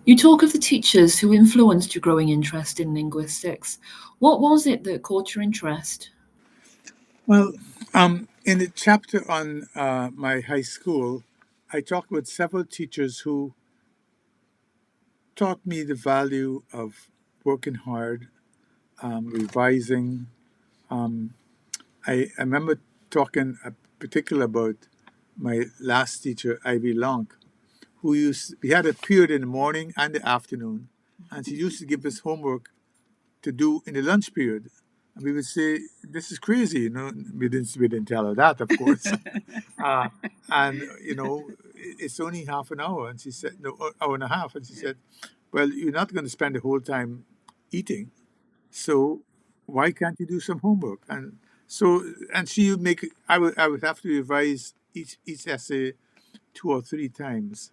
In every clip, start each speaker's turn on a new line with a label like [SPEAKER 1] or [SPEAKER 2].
[SPEAKER 1] You talk of the teachers who influenced your growing interest in linguistics. What was it that caught your interest?
[SPEAKER 2] Well, in the chapter on my high school, I talked with several teachers who taught me the value of working hard, revising. Um, I remember talking a particular about my last teacher, Ivy Long, who we had a period in the morning and the afternoon, and she used to give us homework to do in the lunch period. And we would say, "This is crazy," you know. We didn't tell her that, of course. uh, and it's only half an hour, and she said, "No, hour and a half," and she said, "Well, you're not going to spend the whole time eating, so why can't you do some homework?" And she would make. I would have to revise each essay 2 or 3 times,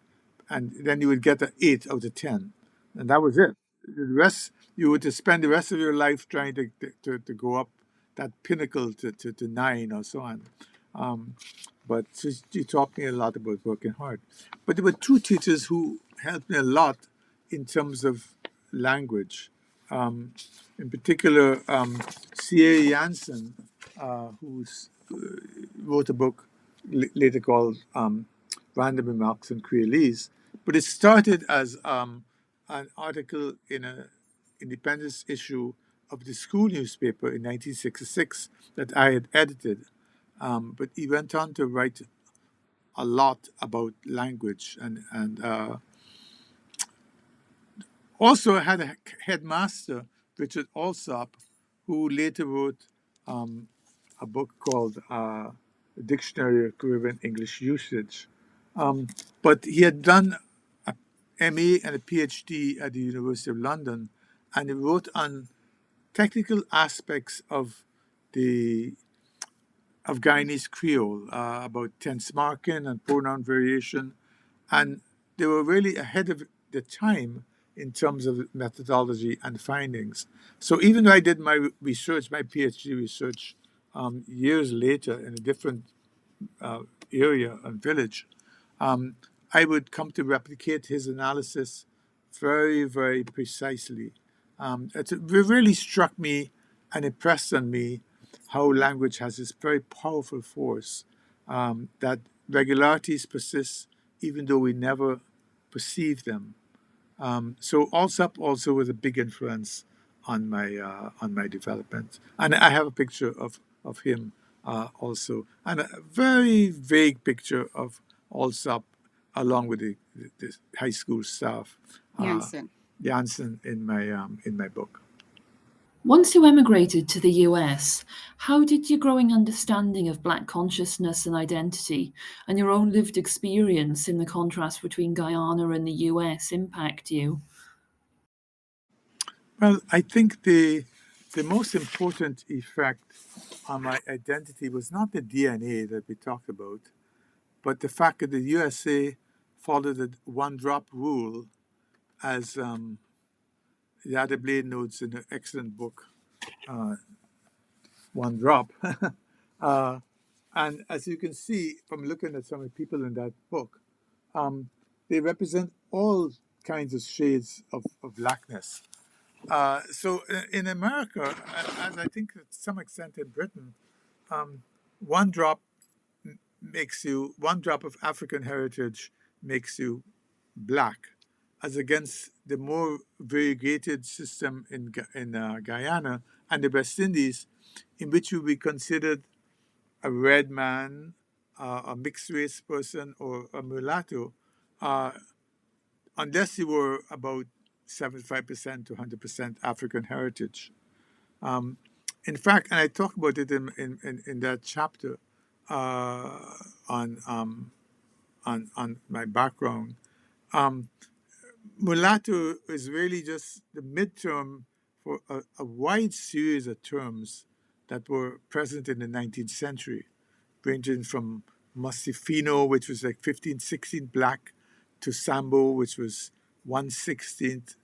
[SPEAKER 2] and then you would get an 8 out of 10, and that was it. The rest you would just spend the rest of your life trying to go up that pinnacle to 9 or so on. Um, but she taught me a lot about working hard. But there were two teachers who helped me a lot in terms of language. Um, in particular, C.A. Janssen, who wrote a book later called Random Remarks on Creolese. But it started as an article in an independence issue of the school newspaper in 1966 that I had edited. But he went on to write a lot about language, and also had a headmaster, Richard Alsop, who later wrote a book called The Dictionary of Caribbean English Usage. But he had done a MA and a PhD at the University of London, and he wrote on technical aspects of the of Guyanese Creole, about tense marking and pronoun variation, and they were really ahead of the time in terms of methodology and findings. So even though I did my research, my PhD research, years later in a different uh, area and village, um, I would come to replicate his analysis very, very precisely. It really struck me and impressed on me how language has this very powerful force, that regularities persist even though we never perceive them. So Allsop also was a big influence on my development, and I have a picture of him also, and a very vague picture of Allsop along with the high school staff, uh,
[SPEAKER 3] Jansen.
[SPEAKER 2] Janssen, in my book.
[SPEAKER 1] Once you emigrated to the US, how did your growing understanding of Black consciousness and identity and your own lived experience in the contrast between Guyana and the US impact you?
[SPEAKER 2] Well, I think the most important effect on my identity was not the DNA that we talked about, but the fact that the USA followed the one drop rule, as Yada Blade notes in her excellent book, uh, One Drop. uh, and as you can see from looking at some of the people in that book, they represent all kinds of shades of blackness. So in America, as I think to some extent in Britain, one drop one drop of African heritage makes you black, as against the more variegated system in Guyana and the West Indies, in which you be considered a red man, a mixed race person, or a mulatto, uh, unless you were about 75% to 100% African heritage. Um, in fact, and I talk about it in that chapter uh, on, um, on my background. Um, Mulatto is really just the midterm for a wide series of terms that were present in the 19th century, ranging from Mustifino, which was like 15, 16 black, to Sambo, which was 1/16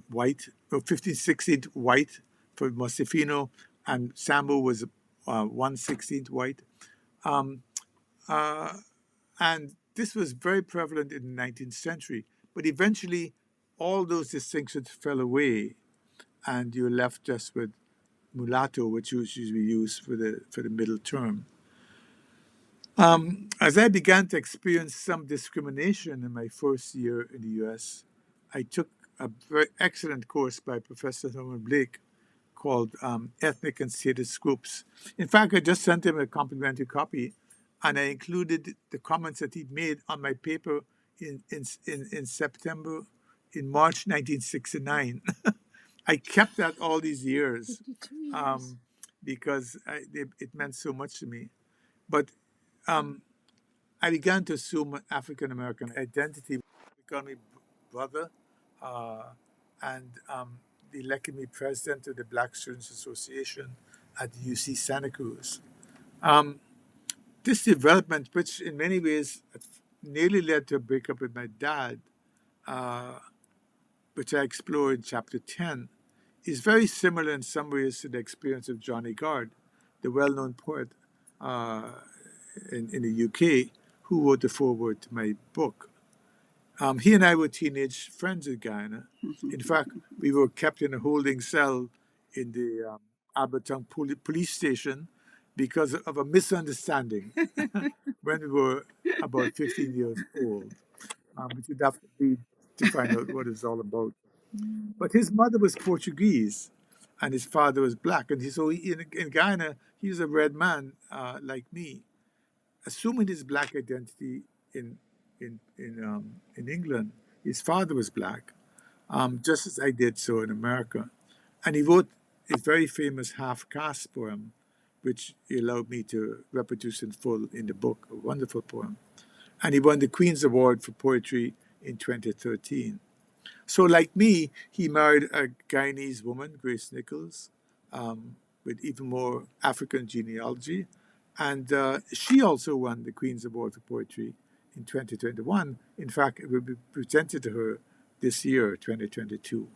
[SPEAKER 2] white, or 15, 16 white for Mustifino, and Sambo was 1/16 white. Um, uh, and this was very prevalent in the 19th century. But eventually, all those distinctions fell away, and you're left just with mulatto, which is usually used for the middle term. As I began to experience some discrimination in my first year in the US, I took a very excellent course by Professor Norman Blake called Ethnic and Status Groups. In fact, I just sent him a complimentary copy, and I included the comments that he'd made on my paper in September, in March 1969. I kept that all these years
[SPEAKER 1] 52 years.
[SPEAKER 2] because it meant so much to me. But um, I began to assume an African American identity. They called me brother, uh, and they elected me president of the Black Students Association at the UC Santa Cruz. Um, this development, which in many ways nearly led to a breakup with my dad, uh, which I explore in chapter 10, is very similar in some ways to the experience of Johnny Gard, the well known poet uh, in the UK, who wrote the foreword to my book. He and I were teenage friends in Guyana. In fact, we were kept in a holding cell in the Alberton police station because of a misunderstanding when we were about 15 years old. But you'd have to read to find out what it's all about. But his mother was Portuguese and his father was black. And in Guyana, he was a red man like me. Assuming his black identity in in England, his father was black, just as I did so in America, and he wrote a very famous half-caste poem, which he allowed me to reproduce in full in the book. A wonderful poem, and he won the Queen's Award for Poetry in 2013. So, like me, he married a Guyanese woman, Grace Nichols, with even more African genealogy. And she also won the Queen's Award for Poetry in 2021. In fact, it will be presented to her this year, 2022.